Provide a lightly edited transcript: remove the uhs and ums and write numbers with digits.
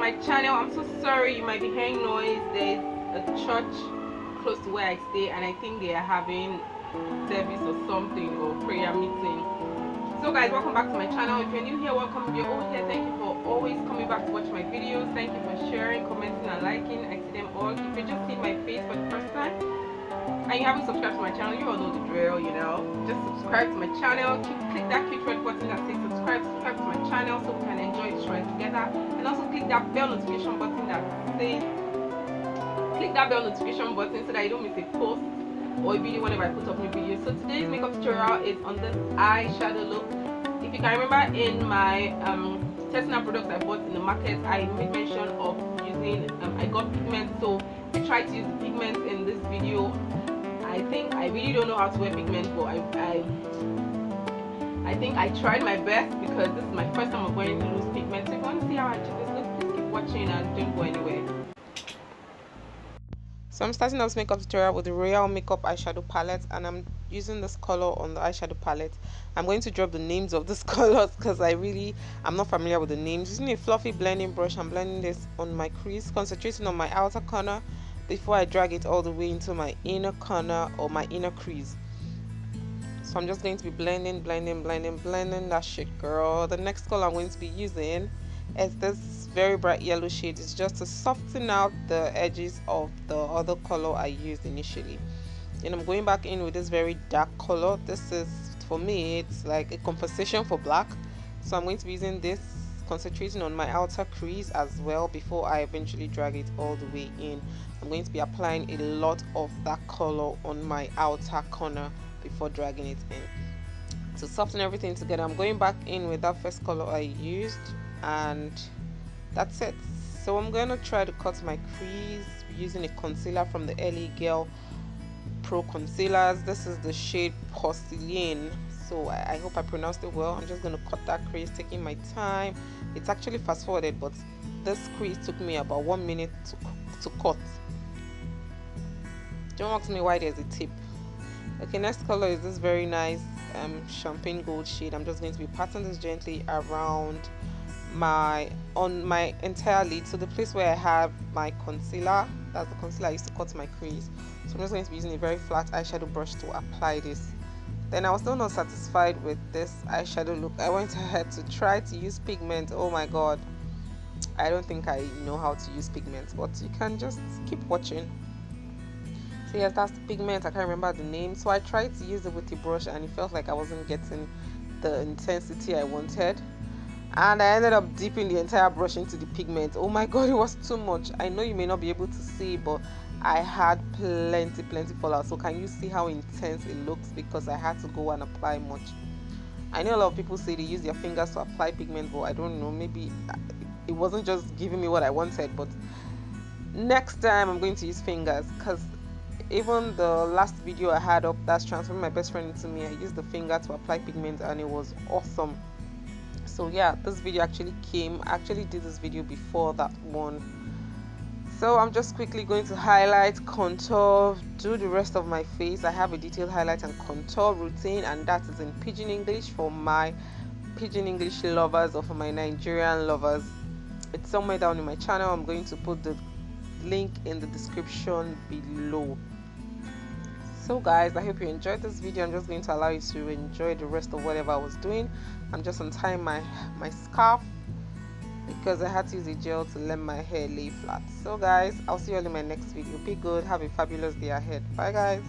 my channel. I'm so sorry you might be hearing noise. There's a church close to where I stay, and I think they are having service or something, or prayer meeting. So guys, welcome back to my channel. If you're new here, welcome. If you're old here, thank you for always coming back to watch my videos. Thank you for sharing, commenting, and liking. I see them all. If you're just seeing my face for the first time and you haven't subscribed to my channel, you all know the drill, you know. Just subscribe to my channel. Click that cute red button that says subscribe to my channel so we can enjoy this ride together. And also click that bell notification button that says so that you don't miss a post or a video whenever I put up new videos. So today's makeup tutorial is on this eyeshadow look. If you can remember, in my testing out products I bought in the market, I made mention of using I got pigments, so I tried to use the pigments in this video. I think I really don't know how to wear pigments, but I think I tried my best because this is my first time of wearing loose pigments. So if you want to see how I do this look, please keep watching and don't go anywhere. So I'm starting this makeup tutorial with the Royale Makeup Eyeshadow palette, and I'm using this color on the eyeshadow palette. I'm going to drop the names of these colors because I'm not familiar with the names. Using a fluffy blending brush, I'm blending this on my crease, concentrating on my outer corner before I drag it all the way into my inner corner or my inner crease. So I'm just going to be blending that shit, girl. The next color I'm going to be using is this very bright yellow shade. It's just to soften out the edges of the other color I used initially. Then I'm going back in with this very dark color. This is, for me, it's like a compensation for black. So I'm going to be using this, concentrating on my outer crease as well before I eventually drag it all the way in. I'm going to be applying a lot of that color on my outer corner before dragging it in. To soften everything together, I'm going back in with that first color I used, and that's it. So I'm going to try to cut my crease using a concealer from the LA Girl Pro Concealers. This is the shade Porcelain, so I hope I pronounced it well. I'm just going to cut that crease, taking my time. It's actually fast forwarded, but this crease took me about 1 minute to cut. Don't ask me why there's a tip. Okay, next color is this very nice champagne gold shade. I'm just going to be patting this gently around on my entire lid, so the place where I have my concealer, that's the concealer I used to cut my crease. So I'm just going to be using a very flat eyeshadow brush to apply this. Then I was still not satisfied with this eyeshadow look. I went ahead to try to use pigment. Oh my god, I don't think I know how to use pigments, but you can just keep watching. So yes, that's the pigment. I can't remember the name, so I tried to use it with the brush and it felt like I wasn't getting the intensity I wanted, and I ended up dipping the entire brush into the pigment. Oh my god, it was too much. I know you may not be able to see, but I had plenty fallout. So can you see how intense it looks? Because I had to go and apply much. I know a lot of people say they use their fingers to apply pigment, but I don't know, maybe it wasn't just giving me what I wanted. But next time I'm going to use fingers, because even the last video I had up, that's transforming my best friend into me, I used the finger to apply pigment and it was awesome. So yeah, this video I actually did this video before that one. So I'm just quickly going to highlight, contour, do the rest of my face. I have a detailed highlight and contour routine, and that is in Pidgin English for my Pidgin English lovers or for my Nigerian lovers. It's somewhere down in my channel. I'm going to put the link in the description below. So guys, I hope you enjoyed this video. I'm just going to allow you to enjoy the rest of whatever I was doing. I'm just untying my scarf because I had to use a gel to let my hair lay flat. So guys, I'll see you all in my next video. Be good, have a fabulous day ahead. Bye guys.